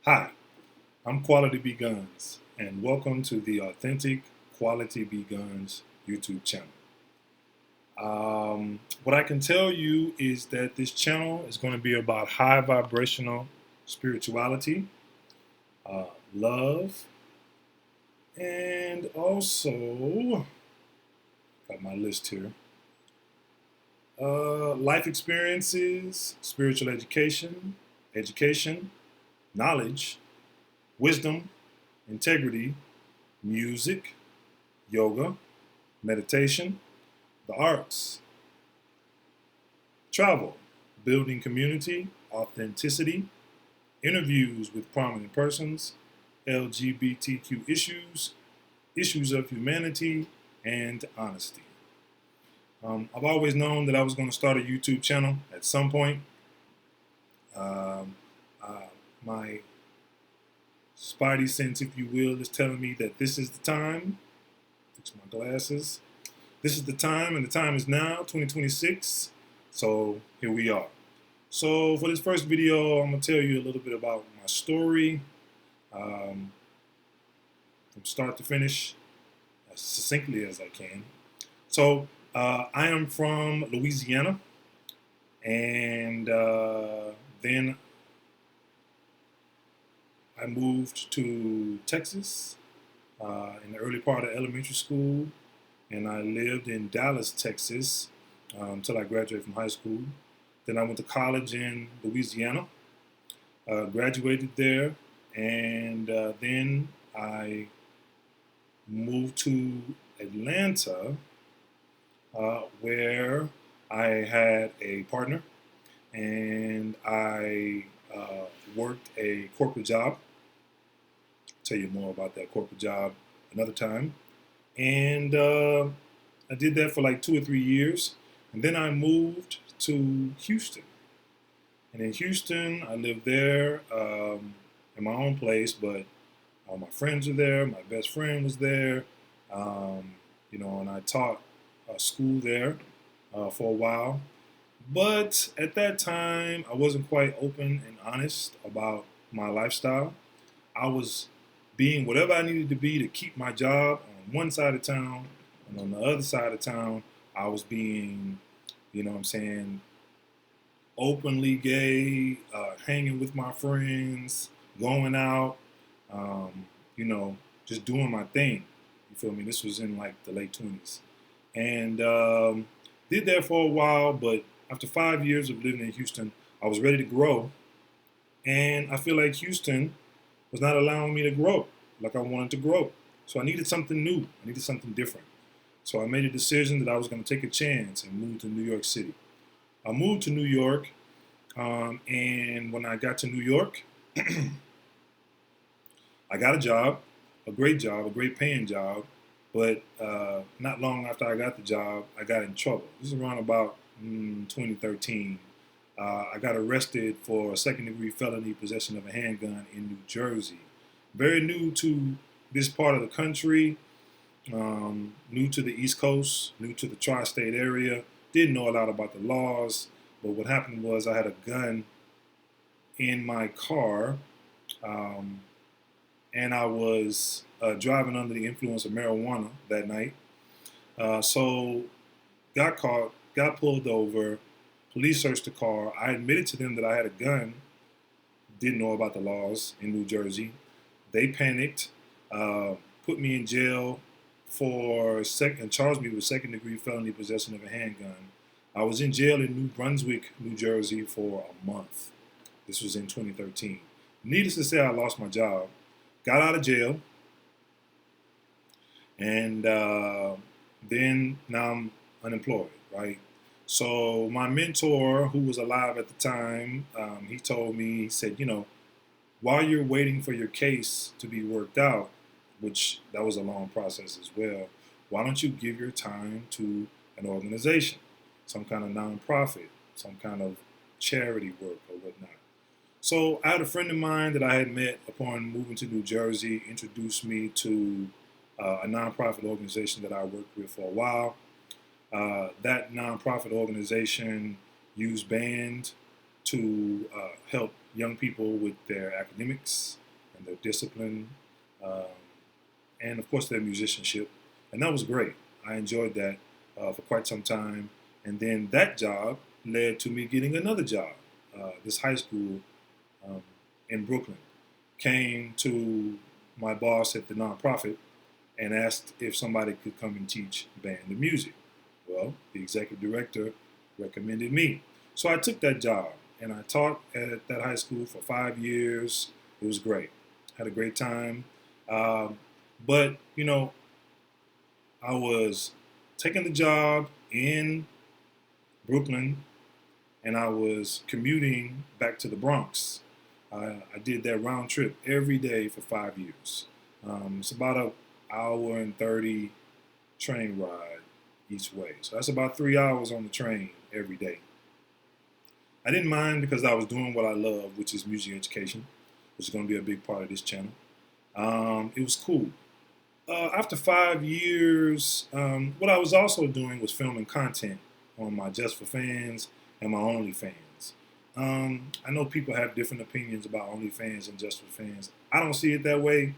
Hi, I'm Quality B Guns, and welcome to the Authentic Quality B Guns YouTube channel. What I can tell you is that this channel is going to be about high vibrational spirituality, love, and also, got my list here, life experiences, spiritual education, knowledge, wisdom, integrity, music, yoga, meditation, the arts, travel, building community, authenticity, interviews with prominent persons, LGBTQ issues, issues of humanity, and honesty. I've always known that I was going to start a YouTube channel at some point. Um, my spidey sense, if you will, is telling me that this is the time. Fix my glasses. This is the time, and the time is now, 2026. So here we are. So for this first video, I'm gonna tell you a little bit about my story, um, from start to finish, as succinctly as I can. So I am from Louisiana, and then I moved to Texas in the early part of elementary school, and I lived in Dallas, Texas, until I graduated from high school. Then I went to college in Louisiana, graduated there, and then I moved to Atlanta, where I had a partner, and I worked a corporate job. I'll tell you more about that corporate job another time. And I did that for like 2 or 3 years, and then I moved to Houston. And in Houston, I lived there in my own place, but my friends were there. My best friend was there, and I taught school there for a while. But at that time, I wasn't quite open and honest about my lifestyle. I was being whatever I needed to be to keep my job on one side of town, and on the other side of town, I was being, what I'm saying, openly gay, hanging with my friends, going out, um, you know, just doing my thing. You feel me? This was in like the late 20s. And did that for a while, but after 5 years of living in Houston, I was ready to grow. And I feel like Houston was not allowing me to grow like I wanted to grow. So I needed something new. I needed something different. So I made a decision that I was going to take a chance and move to New York City. I moved to New York, and when I got to New York, I got a great job, a great paying job. But not long after I got the job, I got in trouble. This is around about 2013. I got arrested for a second-degree felony possession of a handgun in New Jersey. Very new to this part of the country, new to the East Coast, new to the tri-state area. Didn't know a lot about the laws, but what happened was I had a gun in my car, um, and I was driving under the influence of marijuana that night. So got caught, got pulled over. Police searched the car. I admitted to them that I had a gun. Didn't know about the laws in New Jersey. They panicked, put me in jail and charged me with second-degree felony possession of a handgun. I was in jail in New Brunswick, New Jersey for a month. This was in 2013. Needless to say, I lost my job. Got out of jail, and then now I'm unemployed, right? So my mentor, who was alive at the time, he told me, he said, while you're waiting for your case to be worked out, which that was a long process as well, why don't you give your time to an organization, some kind of nonprofit, some kind of charity work or whatnot. So I had a friend of mine that I had met upon moving to New Jersey, introduced me to a nonprofit organization that I worked with for a while. That nonprofit organization used band to help young people with their academics and their discipline, um, and of course their musicianship. And that was great. I enjoyed that for quite some time. And then that job led to me getting another job. This high school um, in Brooklyn came to my boss at the nonprofit and asked if somebody could come and teach band and music. Well, the executive director recommended me. So I took that job and I taught at that high school for 5 years. It was great. Had a great time. Um, but, I was taking the job in Brooklyn and I was commuting back to the Bronx. I did that round trip every day for 5 years. It's about an hour and 30 train ride each way. So that's about 3 hours on the train every day. I didn't mind because I was doing what I love, which is music education, which is going to be a big part of this channel. It was cool. After 5 years, what I was also doing was filming content on my Just for Fans and my OnlyFans. I know people have different opinions about OnlyFans and Just for Fans. I don't see it that way.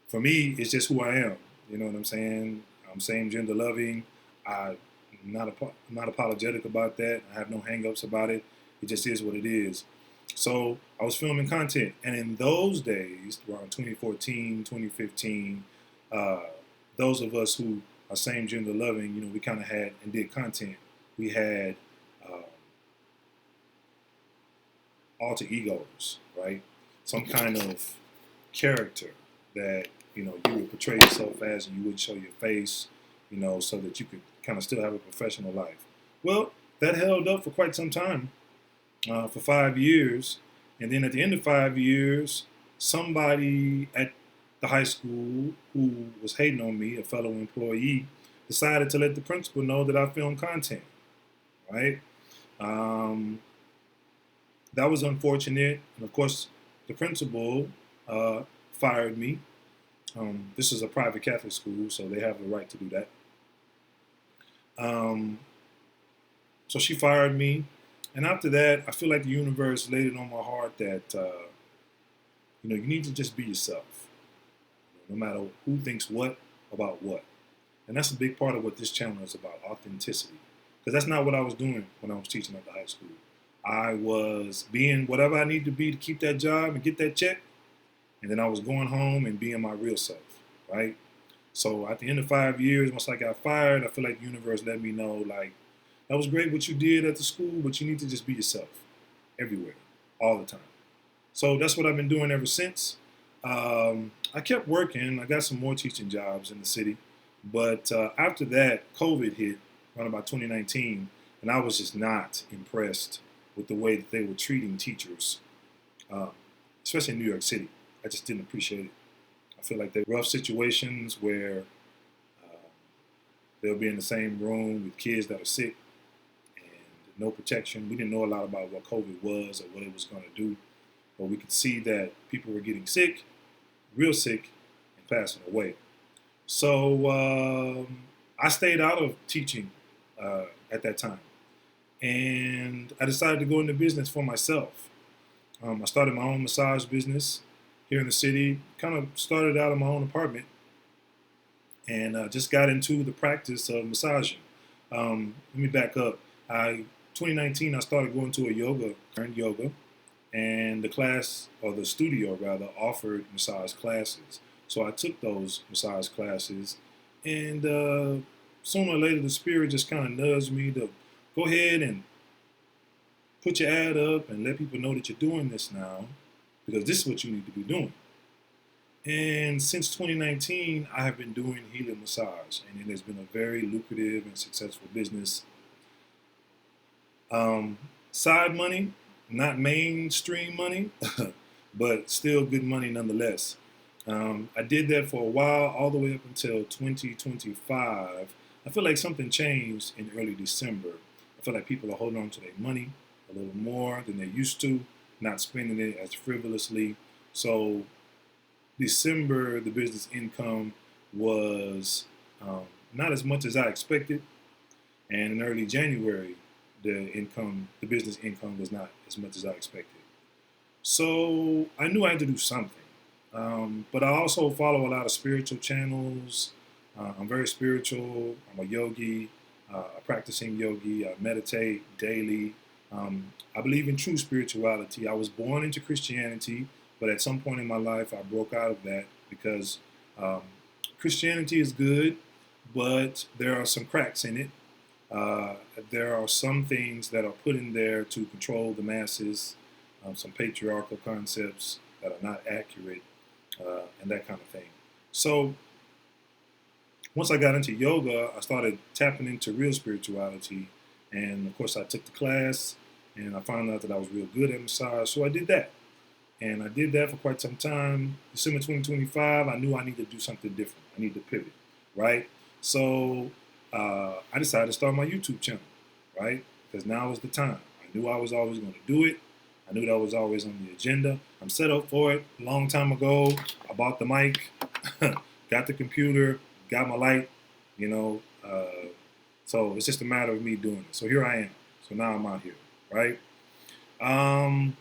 For me, it's just who I am. You know what I'm saying? I'm same gender loving. I'm not apologetic about that. I have no hangups about it. It just is what it is. So I was filming content, and in those days, around 2014, 2015, those of us who are same gender loving, we kind of had and did content. We had alter egos, right? Some kind of character that you would portray yourself as, and you would show your face, so that you could kind of still have a professional life. Well, that held up for quite some time, for 5 years, and then at the end of 5 years, somebody at the high school who was hating on me, a fellow employee, decided to let the principal know that I filmed content, right? That was unfortunate, and of course, the principal fired me. This is a private Catholic school, so they have the right to do that. So she fired me, and after that, I feel like the universe laid it on my heart that you need to just be yourself, no matter who thinks what about what. And that's a big part of what this channel is about, authenticity. Because that's not what I was doing when I was teaching at the high school. I was being whatever I needed to be to keep that job and get that check, and then I was going home and being my real self, right? So at the end of 5 years, once I got fired, I feel like the universe let me know, like, that was great what you did at the school, but you need to just be yourself everywhere, all the time. So that's what I've been doing ever since. I kept working. I got some more teaching jobs in the city. But after that, COVID hit around about 2019, and I was just not impressed with the way that they were treating teachers, especially in New York City. I just didn't appreciate it. I feel like there were rough situations where they'll be in the same room with kids that are sick and no protection. We didn't know a lot about what COVID was or what it was going to do, but we could see that people were getting sick, real sick, and passing away. So I stayed out of teaching at that time, and I decided to go into business for myself. I started my own massage business here in the city, kind of started out in my own apartment, and just got into the practice of massaging. Let me back up. 2019, I started going to a learned yoga, and the class, or the studio rather, offered massage classes. So I took those massage classes, and sooner or later, the spirit just kind of nudged me to go ahead and put your ad up and let people know that you're doing this now, because this is what you need to be doing. And since 2019, I have been doing healing massage, and it has been a very lucrative and successful business. Side money, not mainstream money, but still good money nonetheless. I did that for a while, all the way up until 2025. I feel like something changed in early December. I feel like people are holding on to their money a little more than they used to, not spending it as frivolously. So December, the business income was not as much as I expected. And in early January, the business income was not as much as I expected. So I knew I had to do something. But I also follow a lot of spiritual channels. I'm very spiritual. I'm a yogi, a practicing yogi. I meditate daily. I believe in true spirituality. I was born into Christianity, but at some point in my life, I broke out of that because um, Christianity is good, but there are some cracks in it. Uh, there are some things that are put in there to control the masses, some patriarchal concepts that are not accurate, and that kind of thing. So once I got into yoga, I started tapping into real spirituality. And of course, I took the class and I found out that I was real good at massage. So I did that. And I did that for quite some time. December 2025, I knew I needed to do something different. I needed to pivot, right? So I decided to start my YouTube channel, right? Because now is the time. I knew I was always going to do it. I knew that was always on the agenda. I'm set up for it. A long time ago, I bought the mic, got the computer, got my light, you know. So it's just a matter of me doing it. So here I am. So now I'm out here, right? Um,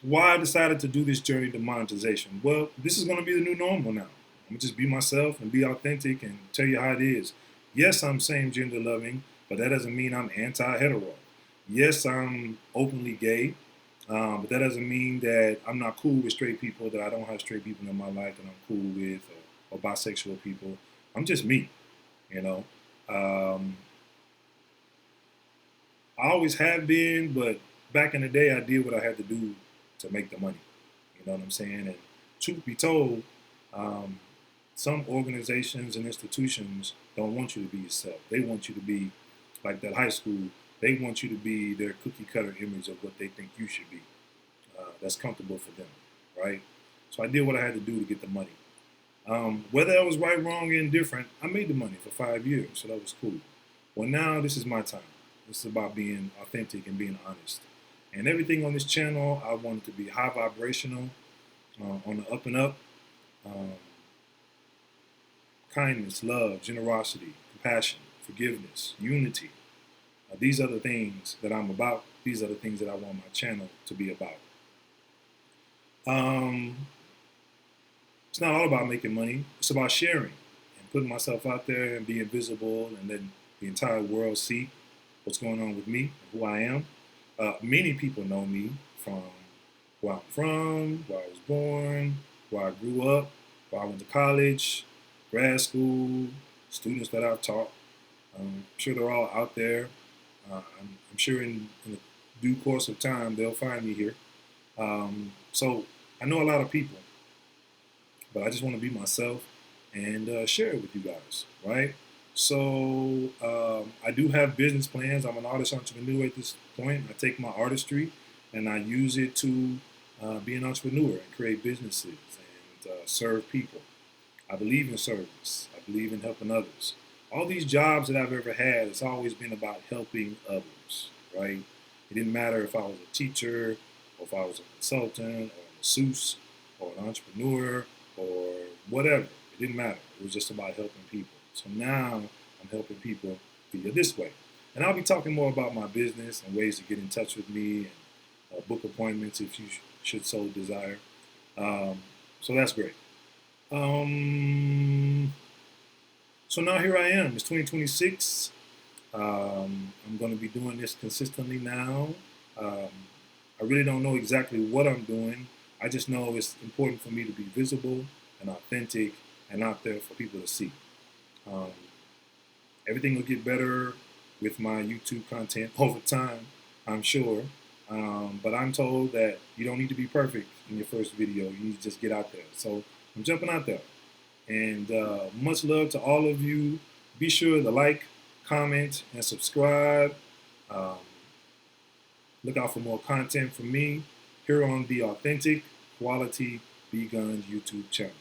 why I decided to do this journey to monetization? Well, this is going to be the new normal now. I'm going to just be myself and be authentic and tell you how it is. Yes, I'm same gender loving, but that doesn't mean I'm anti-hetero. Yes, I'm openly gay, but that doesn't mean that I'm not cool with straight people, that I don't have straight people in my life that I'm cool with, or bisexual people. I'm just me, you know. Um, I always have been, but back in the day, I did what I had to do to make the money. You know what I'm saying? And truth be told, um, some organizations and institutions don't want you to be yourself. They want you to be like that high school. They want you to be their cookie cutter image of what they think you should be. That's comfortable for them, right? So I did what I had to do to get the money. Whether I was right, wrong, or indifferent, I made the money for 5 years, so that was cool. Well, now this is my time. This is about being authentic and being honest. And everything on this channel, I want it to be high vibrational, on the up and up. Um, kindness, love, generosity, compassion, forgiveness, unity. These are the things that I'm about. These are the things that I want my channel to be about. Um, it's not all about making money. It's about sharing and putting myself out there and being visible and letting the entire world see what's going on with me, who I am. Many people know me from where I'm from, where I was born, where I grew up, where I went to college, grad school, students that I've taught. I'm sure they're all out there. I'm sure in the due course of time they'll find me here. So I know a lot of people, but I just want to be myself and share it with you guys, right? So I do have business plans. I'm an artist entrepreneur at this point. I take my artistry and I use it to be an entrepreneur and create businesses and serve people. I believe in service. I believe in helping others. All these jobs that I've ever had, it's always been about helping others, right? It didn't matter if I was a teacher, or if I was a consultant, or a masseuse, or an entrepreneur, or whatever. It didn't matter. It was just about helping people. So now I'm helping people via this way. And I'll be talking more about my business and ways to get in touch with me and book appointments if you should so desire. So that's great. So now here I am. It's 2026. I'm going to be doing this consistently now. I really don't know exactly what I'm doing. I just know it's important for me to be visible and authentic and out there for people to see. Um, Everything will get better with my YouTube content over time, I'm sure. But I'm told that you don't need to be perfect in your first video. You need to just get out there. So I'm jumping out there. And much love to all of you. Be sure to like, comment, and subscribe. Um, look out for more content from me here on the Authentic Quality B Guns YouTube channel.